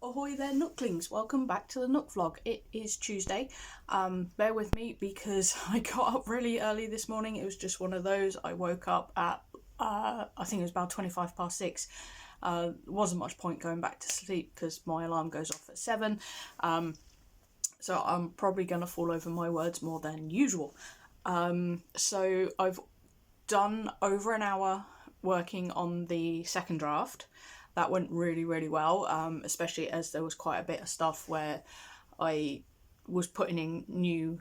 Ahoy there, Nooklings! Welcome back to the Nook vlog. It is Tuesday. Bear with me because I got up really early this morning. It was just one of those. I woke up at, I think it was about 25 past 6. Wasn't much point going back to sleep because my alarm goes off at 7. So I'm probably going to fall over my words more than usual. So I've done over an hour working on the second draft. That went really well, especially as there was quite a bit of stuff where I was putting in new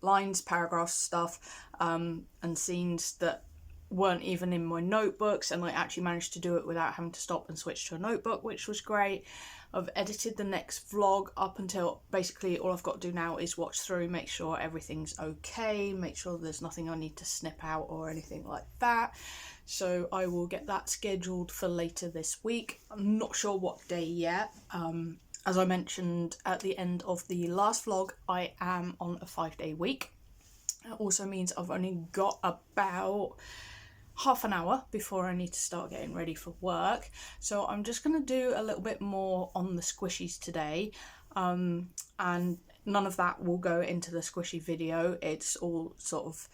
lines, paragraphs, stuff, and scenes that weren't even in my notebooks, and I actually managed to do it without having to stop and switch to a notebook, which was great. I've edited the next vlog up until basically all I've got to do now is watch through, make sure everything's okay, make sure there's nothing I need to snip out or anything like that. So I will get that scheduled for later this week. I'm not sure what day yet. As I mentioned at the end of the last vlog, I am on a 5-day week. That also means I've only got about half an hour before I need to start getting ready for work. So I'm just going to do a little bit more on the squishies today. And none of that will go into the squishy video. It's all sort of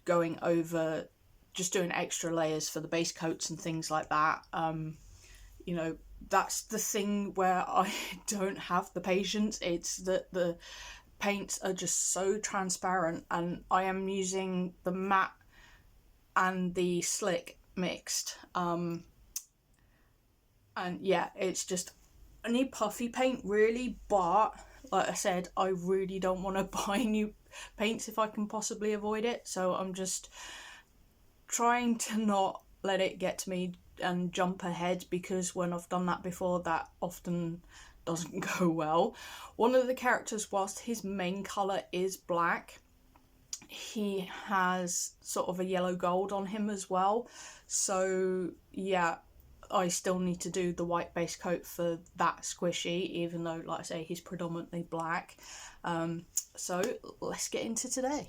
going over just doing extra layers for the base coats and things like that. You know, that's the thing where I don't have the patience. It's that the paints are just so transparent, and I am using the matte and the slick mixed. And yeah, it's just, I need puffy paint really, but like I said, I really don't want to buy new paints if I can possibly avoid it. So I'm just trying to not let it get to me and jump ahead, because when I've done that before, that often doesn't go well. One of the characters, whilst his main colour is black, he has sort of a yellow gold on him as well. So yeah, I still need to do the white base coat for that squishy, even though, like I say, he's predominantly black. So let's get into today.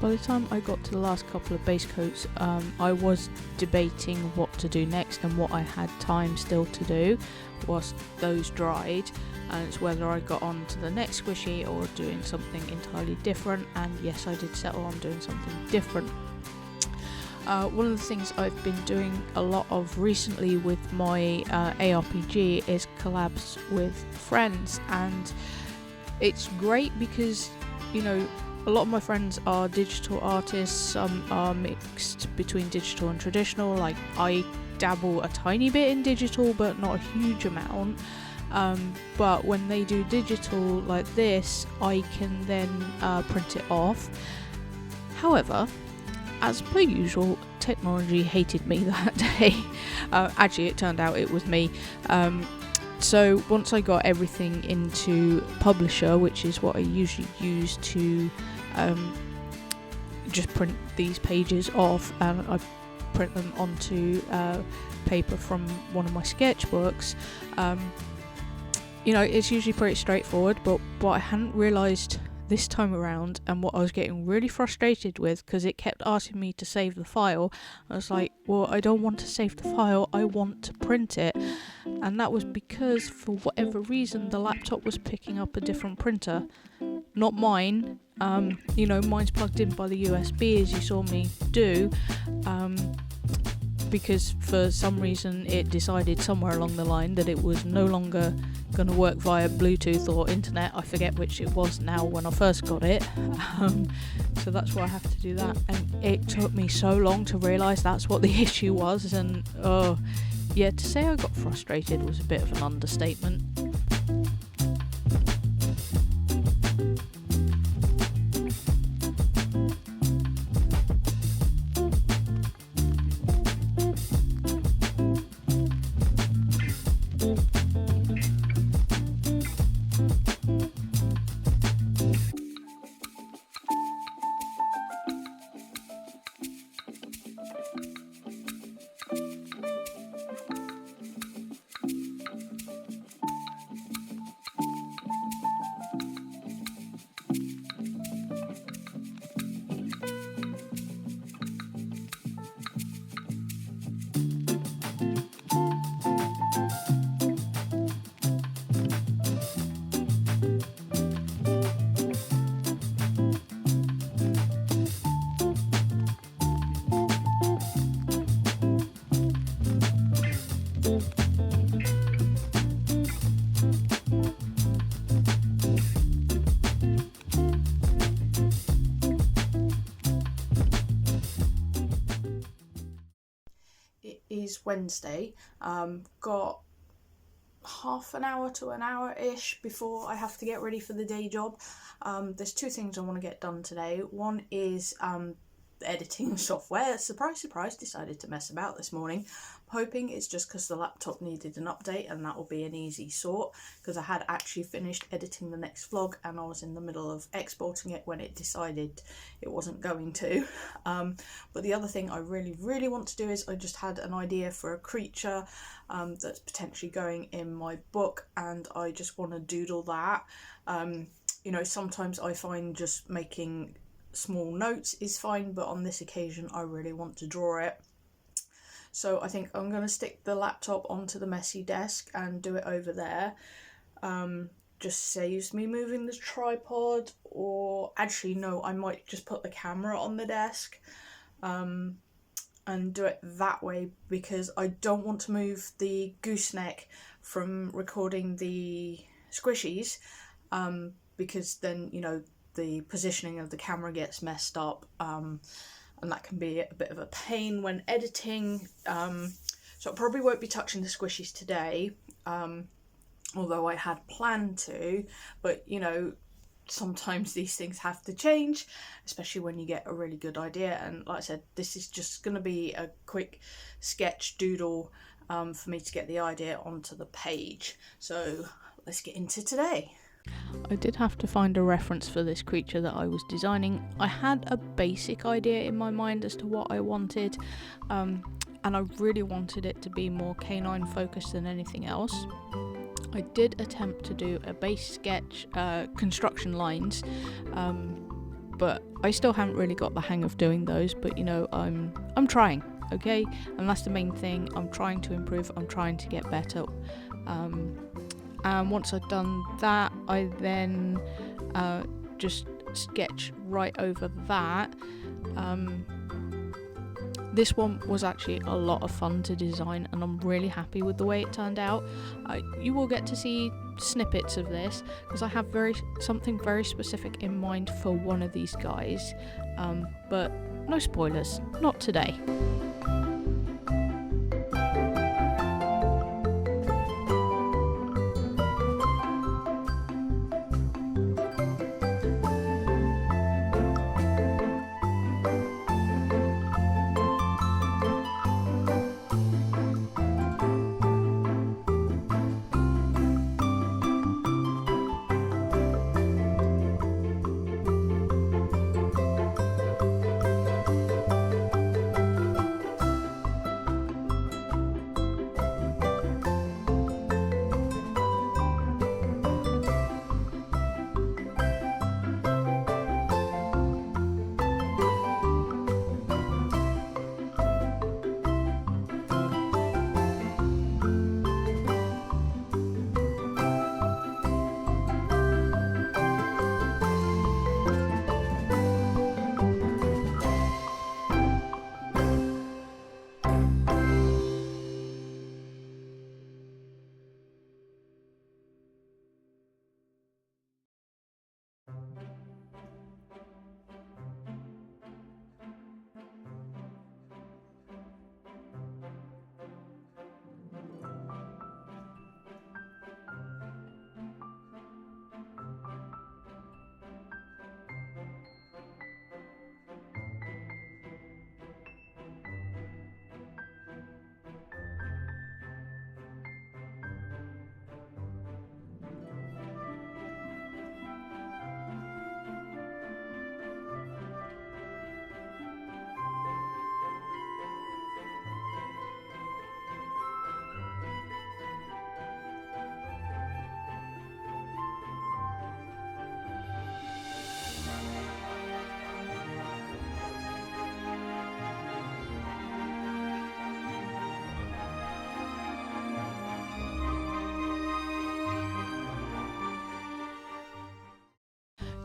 By the time I got to the last couple of base coats, I was debating what to do next and what I had time still to do whilst those dried, and it's whether I got on to the next squishy or doing something entirely different. And yes, I did settle on doing something different. One of the things I've been doing a lot of recently with my ARPG is collabs with friends, and it's great because, you know, a lot of my friends are digital artists. Some are mixed between digital and traditional. Like, I dabble a tiny bit in digital, but not a huge amount. But when they do digital like this, I can then print it off. However, as per usual, technology hated me that day. Actually, it turned out it was me. So once I got everything into Publisher, which is what I usually use to just print these pages off, and I print them onto paper from one of my sketchbooks, you know, it's usually pretty straightforward. But what I hadn't realised this time around, and what I was getting really frustrated with, because it kept asking me to save the file, I was like, well, I don't want to save the file, I want to print it. And that was because, for whatever reason, the laptop was picking up a different printer. not mine. Mine's plugged in by the USB, as you saw me do, because for some reason it decided somewhere along the line that it was no longer going to work via Bluetooth or internet. I forget which it was now when I first got it. So that's why I have to do that, and it took me so long to realise that's what the issue was, and to say I got frustrated was a bit of an understatement. Is Wednesday. Got half an hour to an hour-ish before I have to get ready for the day job. There's two things I want to get done today. One is editing software. Surprise, surprise, decided to mess about this morning. I'm hoping it's just because the laptop needed an update, and that will be an easy sort, because I had actually finished editing the next vlog and I was in the middle of exporting it when it decided it wasn't going to. But the other thing I really want to do is I just had an idea for a creature that's potentially going in my book, and I just want to doodle that. Sometimes I find just making small notes is fine, but on this occasion I really want to draw it. So I think I'm going to stick the laptop onto the messy desk and do it over there. Just saves me moving the tripod, or actually no, I might just put the camera on the desk and do it that way, because I don't want to move the gooseneck from recording the squishies, because then the positioning of the camera gets messed up, and that can be a bit of a pain when editing. So I probably won't be touching the squishies today, although I had planned to, but sometimes these things have to change, especially when you get a really good idea. And like I said, this is just going to be a quick sketch doodle for me to get the idea onto the page. So let's get into today. I did have to find a reference for this creature that I was designing. I had a basic idea in my mind as to what I wanted, and I really wanted it to be more canine focused than anything else. I did attempt to do a base sketch, construction lines, but I still haven't really got the hang of doing those, but I'm trying, okay? And that's the main thing. I'm trying to improve, I'm trying to get better. And once I'd done that, I then just sketch right over that. This one was actually a lot of fun to design, and I'm really happy with the way it turned out. You will get to see snippets of this, because I have something very specific in mind for one of these guys, but no spoilers, not today.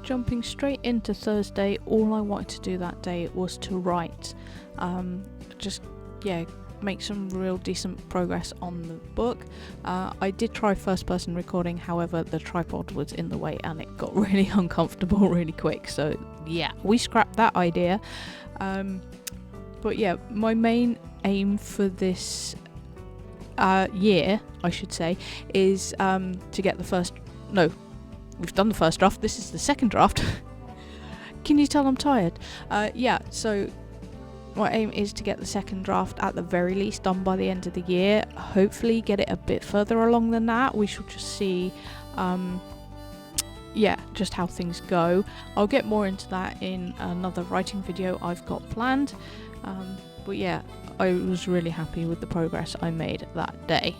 jumping straight into Thursday, all I wanted to do that day was to write. Make some real decent progress on the book. I did try first person recording, however the tripod was in the way and it got really uncomfortable really quick, so yeah, we scrapped that idea. But yeah, my main aim for this year, I should say, is to get we've done the first draft, this is the second draft. Can you tell I'm tired? So my aim is to get the second draft at the very least done by the end of the year. Hopefully get it a bit further along than that. We shall just see just how things go. I'll get more into that in another writing video I've got planned. But yeah, I was really happy with the progress I made that day.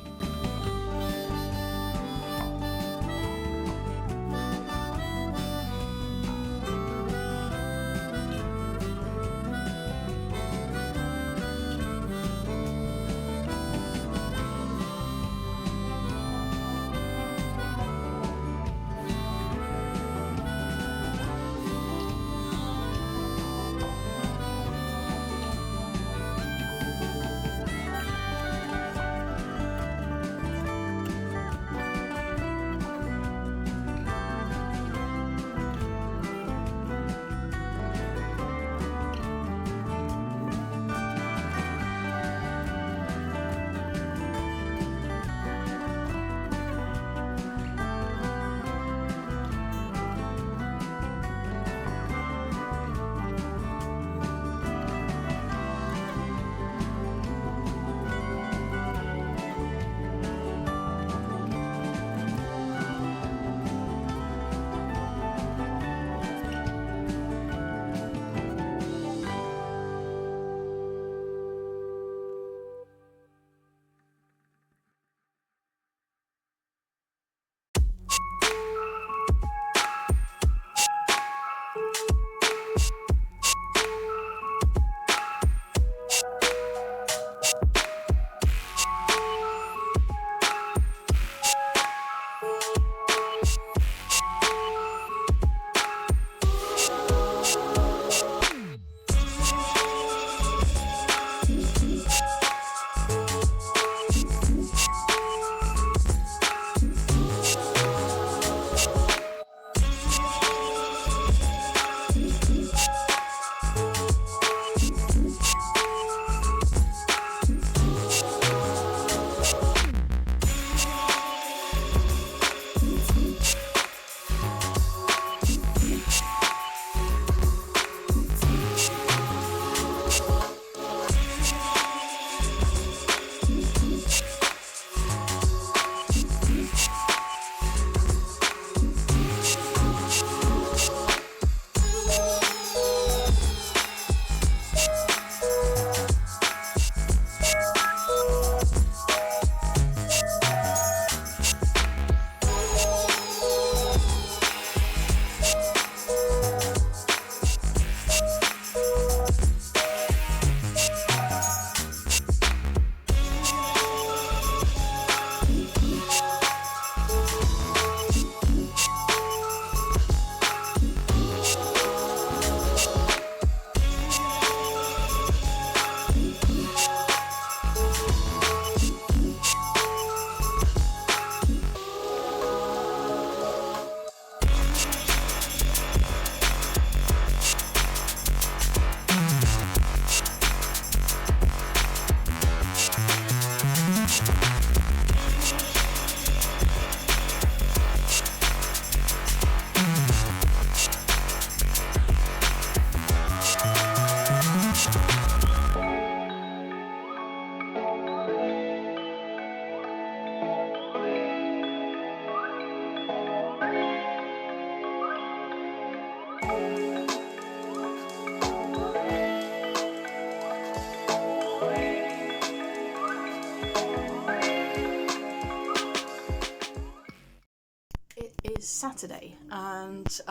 Saturday, and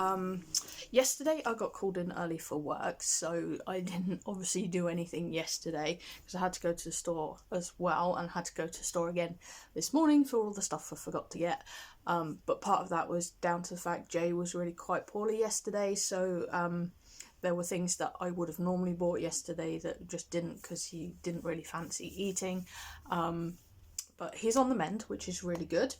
yesterday I got called in early for work, so I didn't obviously do anything yesterday because I had to go to the store as well, and had to go to the store again this morning for all the stuff I forgot to get. But part of that was down to the fact Jay was really quite poorly yesterday, so there were things that I would have normally bought yesterday that just didn't, because he didn't really fancy eating. But he's on the mend, which is really good.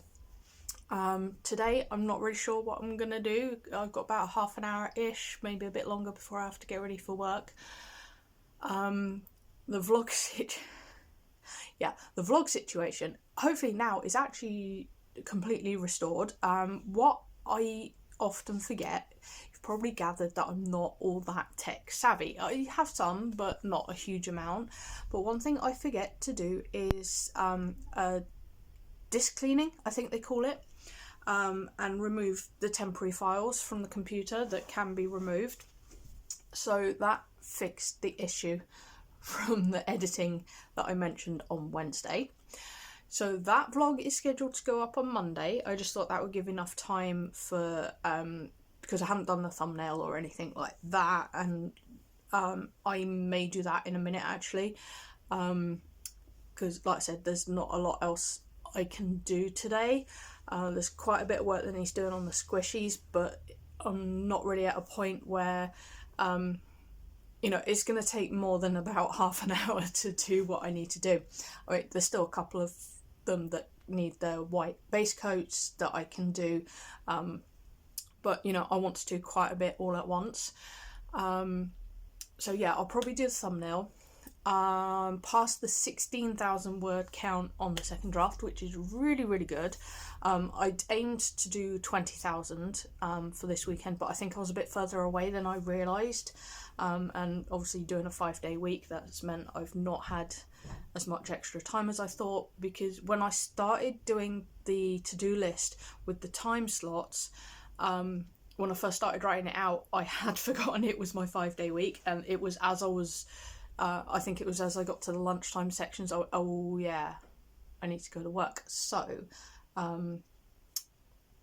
Today I'm not really sure what I'm gonna do. I've got about half an hour-ish, maybe a bit longer, before I have to get ready for work. The vlog situation hopefully now is actually completely restored. What I often forget, you've probably gathered that I'm not all that tech savvy. I have some, but not a huge amount. But one thing I forget to do is disk cleaning, I think they call it, and remove the temporary files from the computer that can be removed. So that fixed the issue from the editing that I mentioned on Wednesday. So that vlog is scheduled to go up on Monday. I just thought that would give enough time for, because I haven't done the thumbnail or anything like that, and I may do that in a minute actually, because like I said, there's not a lot else I can do today. There's quite a bit of work that needs doing on the squishies, but I'm not really at a point where it's going to take more than about half an hour to do what I need to do. There's still a couple of them that need their white base coats that I can do, but I want to do quite a bit all at once. So yeah, I'll probably do the thumbnail. Past the 16,000 word count on the second draft, which is really, really good. I'd aimed to do 20,000 for this weekend, but I think I was a bit further away than I realised. And obviously doing a 5-day week, that's meant I've not had as much extra time as I thought, because when I started doing the to-do list with the time slots, when I first started writing it out, I had forgotten it was my 5-day week, and it was as I was I think it was as I got to the lunchtime sections, oh yeah, I need to go to work. So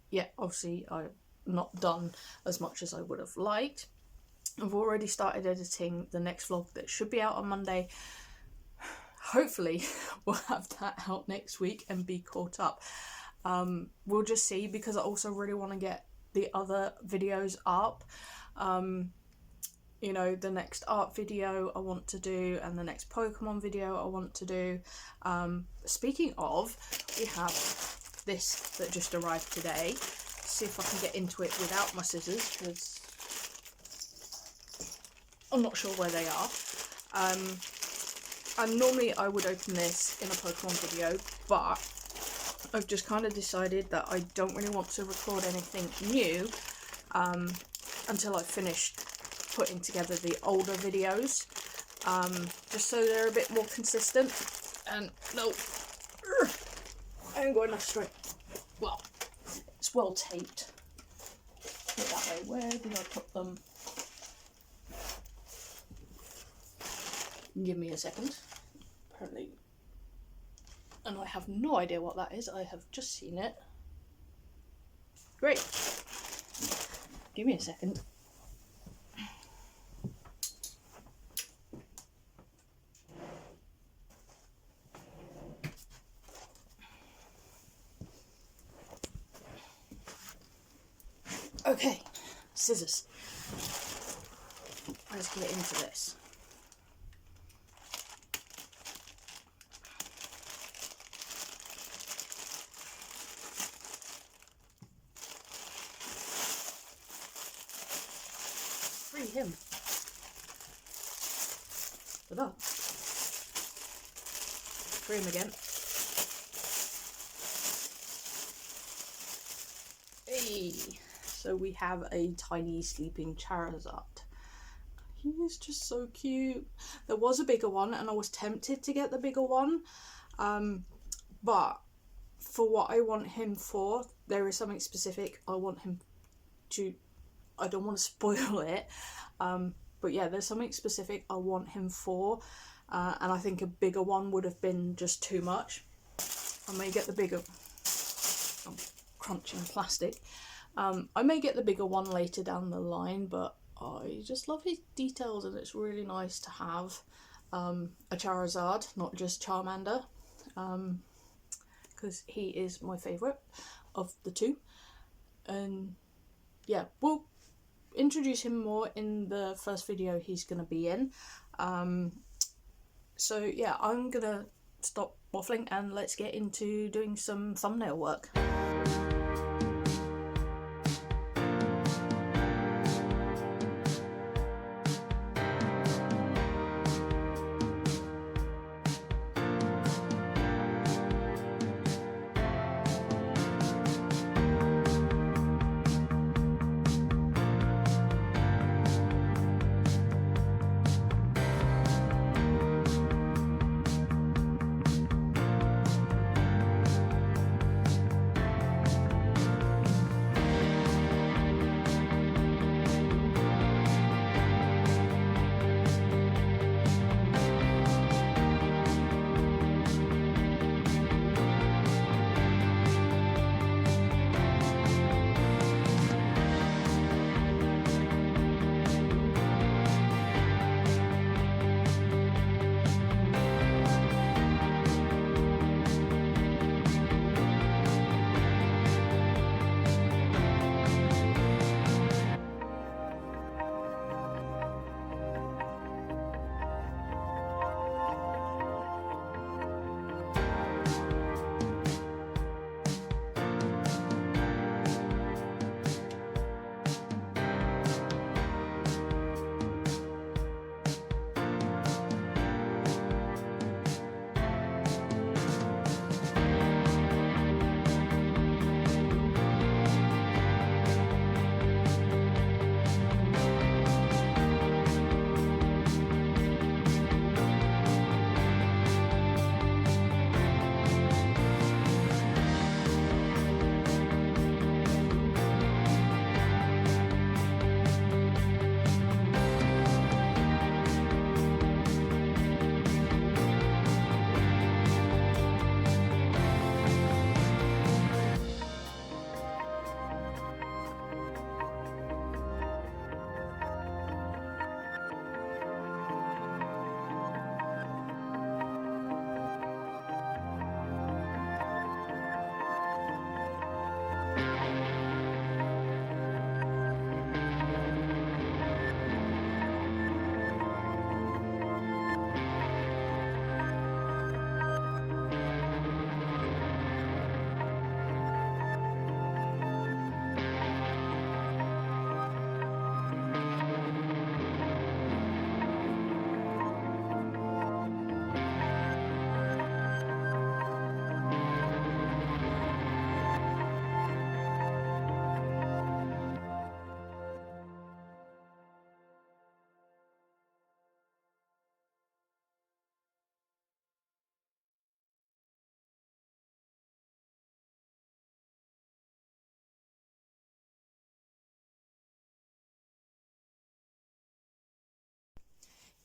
yeah, obviously I've not done as much as I would have liked. I've already started editing the next vlog that should be out on Monday. Hopefully we'll have that out next week and be caught up. We'll just see, because I also really want to get the other videos up. The next art video I want to do, and the next Pokemon video I want to do. Speaking of, we have this that just arrived today. Let's see if I can get into it without my scissors, because I'm not sure where they are. And normally I would open this in a Pokemon video, but I've just kind of decided that I don't really want to record anything new until I've finished putting together the older videos, just so they're a bit more consistent. And no, I haven't got enough string. Well, it's well taped. Put it that way. Where did I put them? Give me a second. Apparently, and I have no idea what that is. I have just seen it. Great. Give me a second. Okay, scissors. Let's get into this. Free him. Ta-da. Free him again. Hey. So we have a tiny sleeping Charizard. He is just so cute. There was a bigger one, and I was tempted to get the bigger one, but for what I want him for, there is something specific I want him to. I don't want to spoil it, but yeah, there's something specific I want him for, and I think a bigger one would have been just too much. I may get the bigger. I'm crunching plastic. I may get the bigger one later down the line, but I just love his details, and it's really nice to have a Charizard, not just Charmander, because he is my favourite of the two. And yeah, we'll introduce him more in the first video he's going to be in. So yeah, I'm going to stop waffling and let's get into doing some thumbnail work.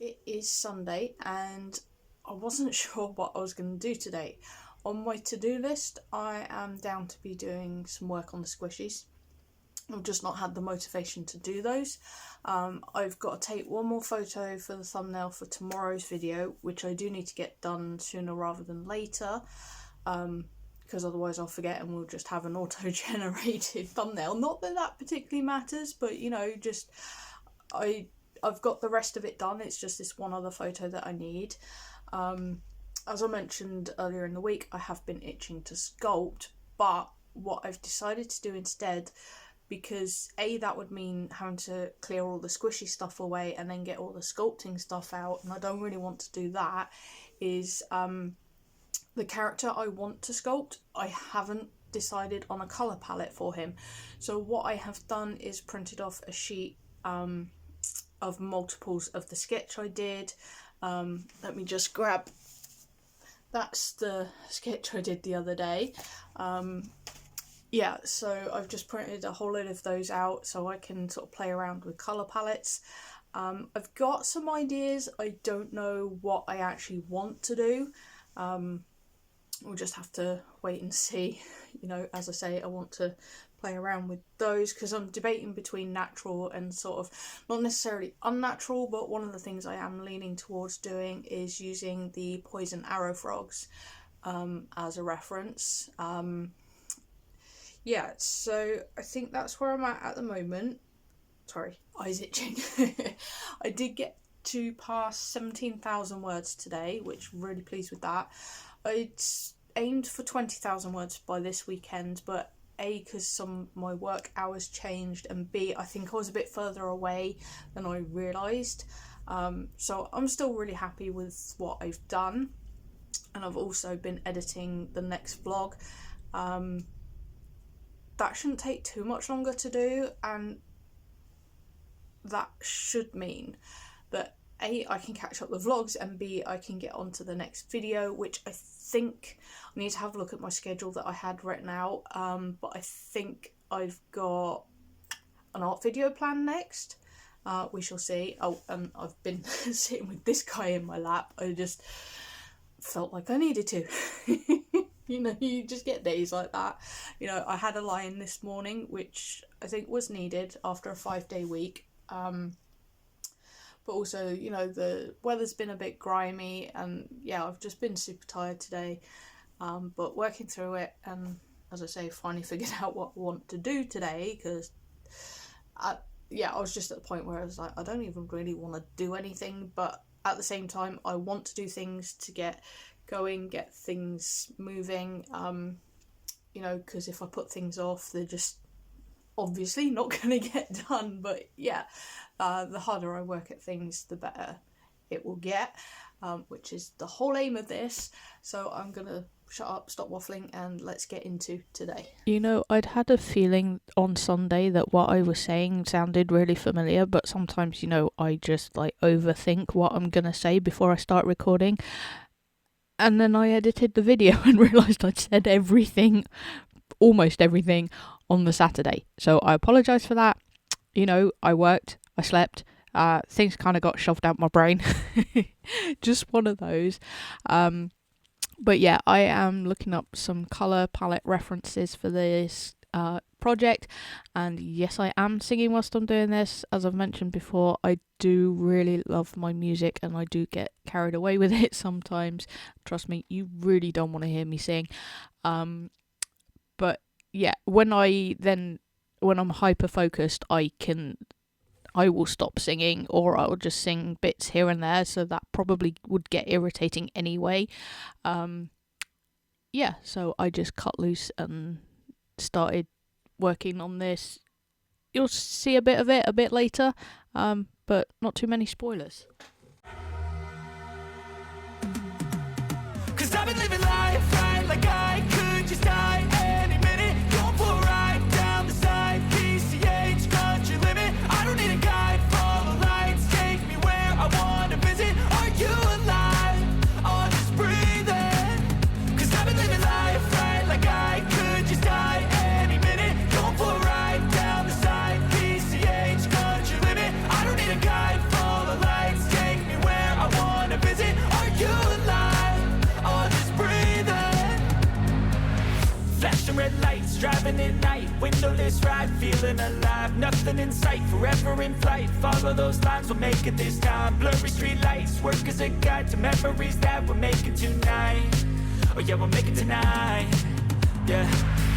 It is Sunday and I wasn't sure what I was going to do today. On my to-do list, I am down to be doing some work on the squishies. I've just not had the motivation to do those. I've got to take one more photo for the thumbnail for tomorrow's video, which I do need to get done sooner rather than later, because otherwise I'll forget and we'll just have an auto-generated thumbnail. Not that that particularly matters, but you know, just I've got the rest of it done. It's just this one other photo that I need. As I mentioned earlier in the week, I have been itching to sculpt, but what I've decided to do instead, because that would mean having to clear all the squishy stuff away and then get all the sculpting stuff out, and I don't really want to do that, is the character I want to sculpt, I haven't decided on a colour palette for him. So what I have done is printed off a sheet of multiples of the sketch I did. Let me just grab, that's the sketch I did the other day. Yeah, so I've just printed a whole load of those out so I can sort of play around with colour palettes. I've got some ideas. I don't know what I actually want to do. We'll just have to wait and see. You know, as I say, I want to play around with those, because I'm debating between natural and sort of not necessarily unnatural, but one of the things I am leaning towards doing is using the poison arrow frogs as a reference. Yeah, so I think that's where I'm at the moment. Sorry, eyes itching. I did get to pass 17,000 words today, which I'm really pleased with that. I'd aimed for 20,000 words by this weekend, but A, because some of my work hours changed, and B, I think I was a bit further away than I realised. So I'm still really happy with what I've done, and I've also been editing the next vlog. That shouldn't take too much longer to do, and that should mean that A, I can catch up the vlogs, and B, I can get on to the next video, which I think I need to have a look at my schedule that I had written out, but I think I've got an art video planned next. We shall see. Oh, and I've been sitting with this guy in my lap. I just felt like I needed to. You know, you just get days like that. You know, I had a lie-in this morning, which I think was needed after a 5-day week. But also, you know, the weather's been a bit grimy, and yeah, I've just been super tired today. But working through it, and as I say, finally figured out what I want to do today, because I was just at the point where I was like, I don't even really want to do anything, but at the same time, I want to do things to get going, get things moving, you know, because if I put things off, they're just obviously not going to get done. But yeah, the harder I work at things, the better it will get, which is the whole aim of this. So I'm going to shut up, stop waffling, and let's get into today. You know, I'd had a feeling on Sunday that what I was saying sounded really familiar, but sometimes, you know, I just like overthink what I'm going to say before I start recording. And then I edited the video and realised I'd said everything, almost everything, on the Saturday. So I apologise for that. You know, I worked, I slept, things kind of got shoved out my brain. Just one of those. But yeah, I am looking up some colour palette references for this project, and yes, I am singing whilst I'm doing this. As I've mentioned before, I do really love my music, and I do get carried away with it sometimes. Trust me, you really don't want to hear me sing. But yeah, when I'm hyper focused, I will stop singing, or I'll just sing bits here and there, so that probably would get irritating anyway. Yeah, so I just cut loose and started working on this. You'll see a bit of it a bit later, but not too many spoilers. 'Cause I've been living life right like I could just die any minute. Going for a ride down the side, PCH, country limit. I don't need a guide, follow lights, take me where I want to visit. Are you alive? Or just breathing? 'Cause I've been living life right like I could just die any minute. Going for a ride down the side, PCH, country limit. I don't need a guide, follow lights, take me where I want to visit. Are you alive? Or just breathing? Flashing red lights, driving at night, windowless ride, feeling alive. Nothing in sight, forever in flight. Follow those lines, we'll make it this time. Blurry street lights, work as a guide to memories that we're making tonight. Oh yeah, we'll make it tonight. Yeah.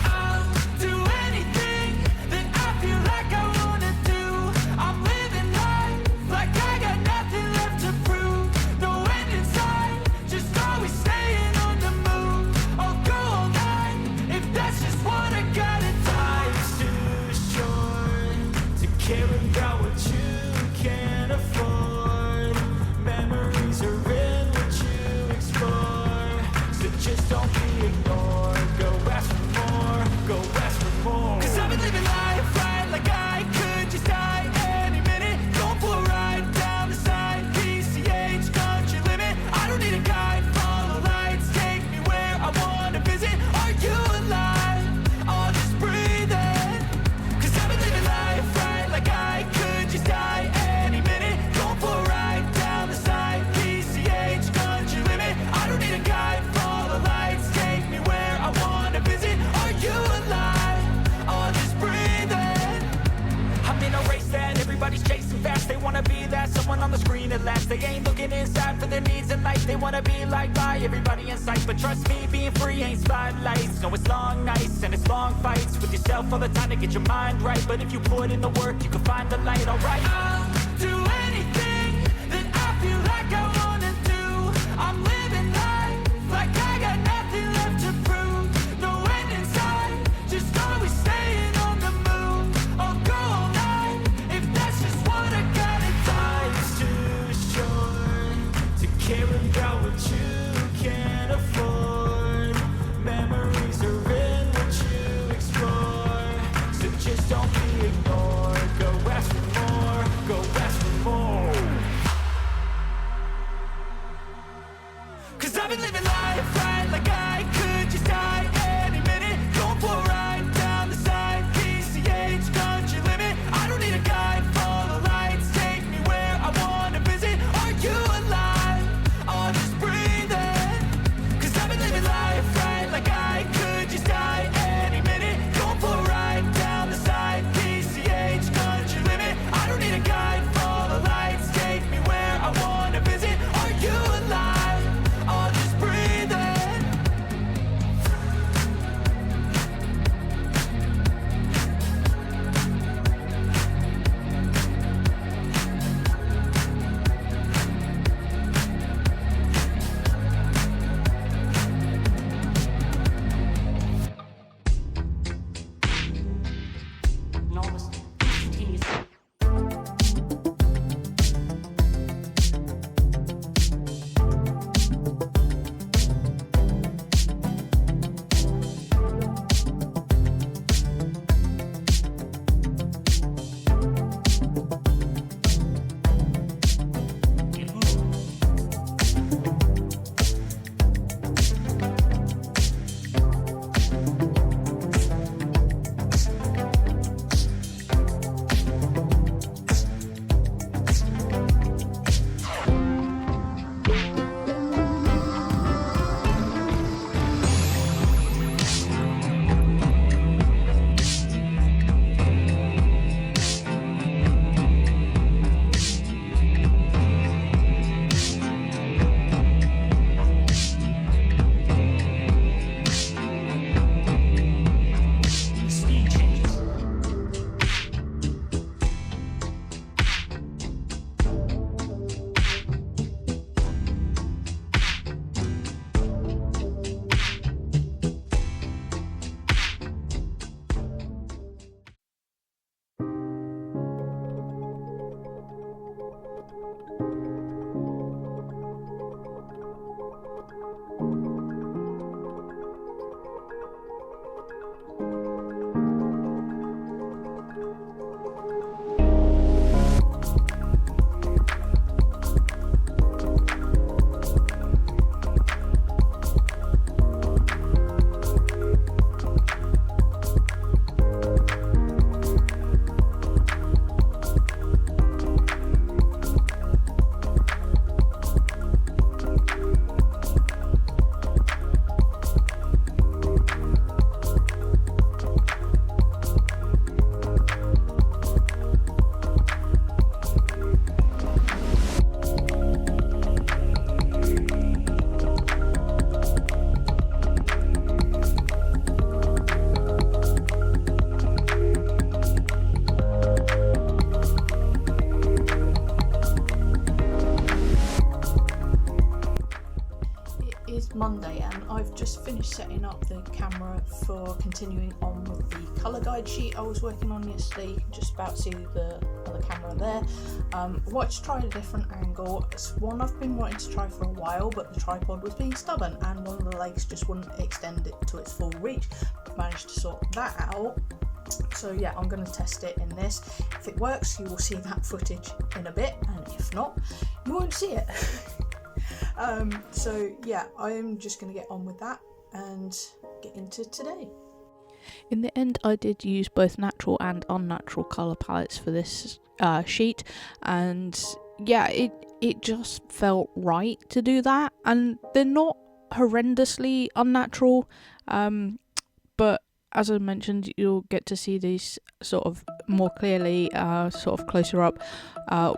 I'll do anything that I feel like I wanna do. I'm living life like I got nothing left to prove. No end in sight, just always staying on the move. I'll go all night if that's just what I gotta do. Life's too short to care about what you can't afford. Memories are in what you explore, so just don't be ignored. Go ask for more, go ask for more. 'Cause I've been living life right like I could just die any minute. Going for a ride down the side, PCH, country limit. I don't need a guide, follow lights, take me where I want to visit. Are you alive? Or just breathing? 'Cause I've been living life right like I could just die wanna be that someone on the screen at last. They ain't looking inside for their needs in life. They wanna be liked by everybody in sight. But trust me, being free ain't spotlights. No, it's long nights and it's long fights with yourself all the time to get your mind right. But if you put in the work, you can find the light, alright. I'll do anything that I feel like I wanna do. I'm living life like I got nothing left to prove. No end in sight, just always staying on the move. I'll go all night if that's just what I gotta do. Life's too short to care about what you can't afford. Memories are in what you explore. So just don't be ignored. Go ask for more. Go ask for more. 'Cause I've been living life right like I could just die any minute. Going for a ride down the side. PCH, country limit. I don't need a guide. Follow lights. Take me where I wanna visit. Are you alive? I'll just breathe in. 'Cause I've been living life right like I could just die any minute. Going for a ride down the side. PCH, country limit. I don't need a guide. Follow lights. Take me where I wanna visit. Are you alive? I'll just breathe in. Monday and I've just finished setting up the camera for continuing on with the colour guide sheet I was working on yesterday. You can just about see the other camera there. I wanted to try a different angle. It's one I've been wanting to try for a while, but the tripod was being stubborn and one of the legs just wouldn't extend it to its full reach. I've managed to sort that out. So yeah, I'm going to test it in this. If it works, you will see that footage in a bit, and if not, you won't see it. So yeah, I am just going to get on with that and get into today. In the end, I did use both natural and unnatural colour palettes for this sheet, and yeah, it just felt right to do that, and they're not horrendously unnatural, but as I mentioned, you'll get to see these sort of more clearly, sort of closer up,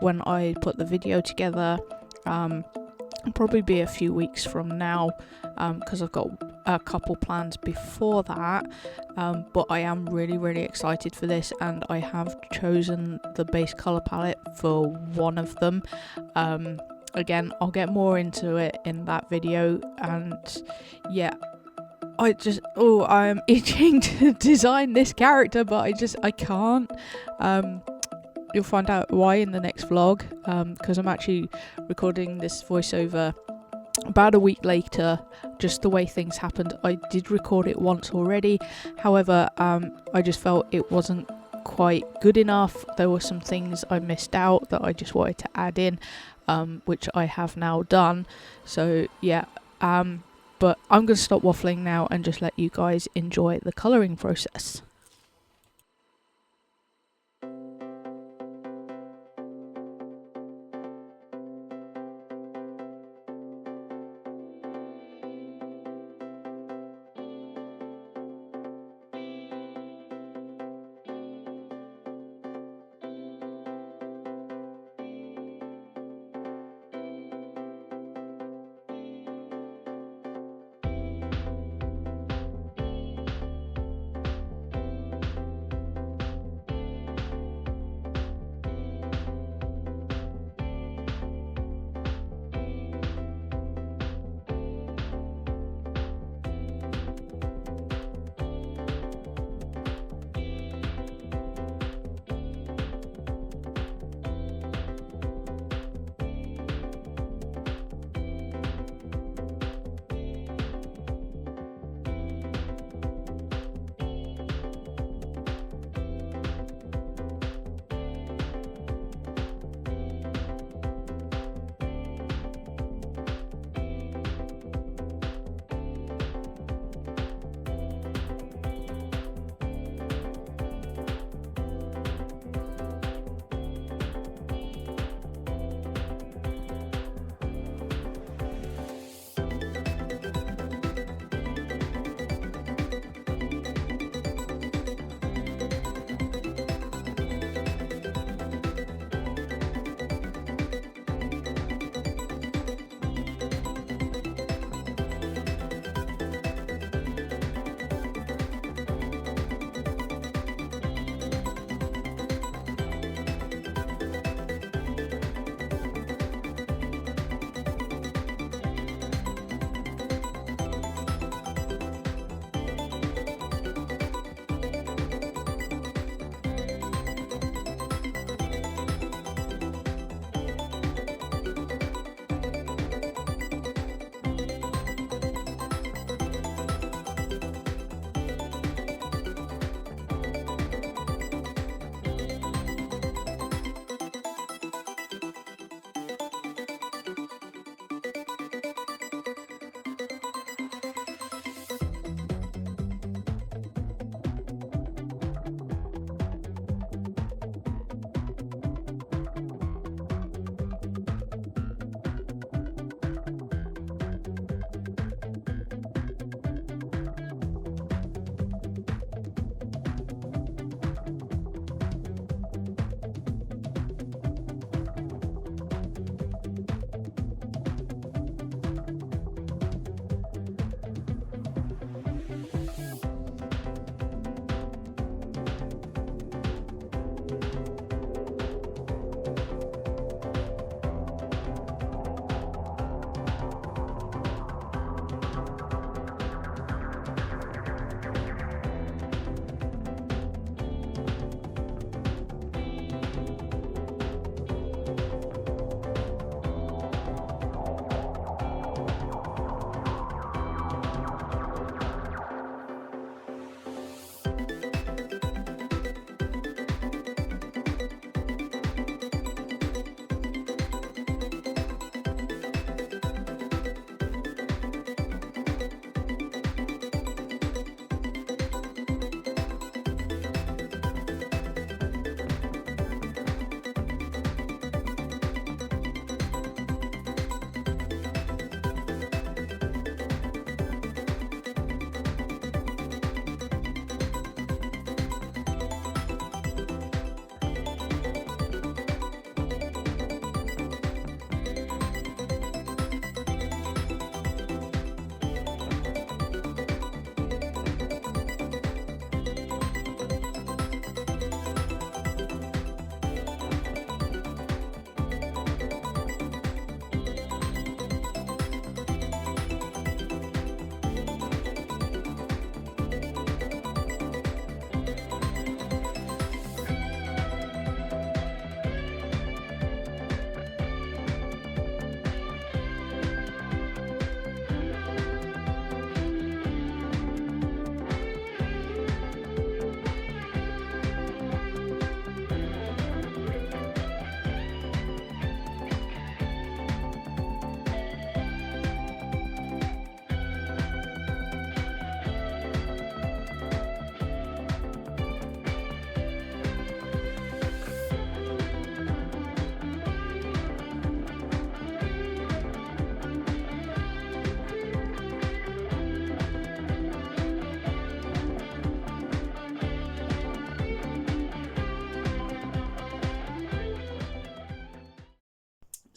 when I put the video together. It'll probably be a few weeks from now, because I've got a couple plans before that, but I am really excited for this, and I have chosen the base colour palette for one of them. Again, I'll get more into it in that video, and yeah, I'm itching to design this character, but I can't. You'll find out why in the next vlog, because I'm actually recording this voiceover about a week later, just the way things happened. I did record it once already, however, I just felt it wasn't quite good enough. There were some things I missed out that I just wanted to add in, which I have now done. So yeah, but I'm going to stop waffling now and just let you guys enjoy the colouring process.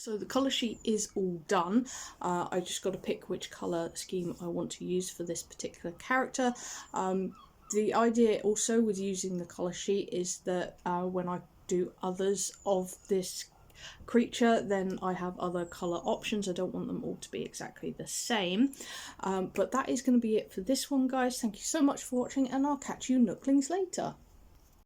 So the colour sheet is all done. I just got to pick which colour scheme I want to use for this particular character. The idea also with using the colour sheet is that when I do others of this creature, then I have other colour options. I don't want them all to be exactly the same. But that is going to be it for this one, guys. Thank you so much for watching, and I'll catch you Nooklings later.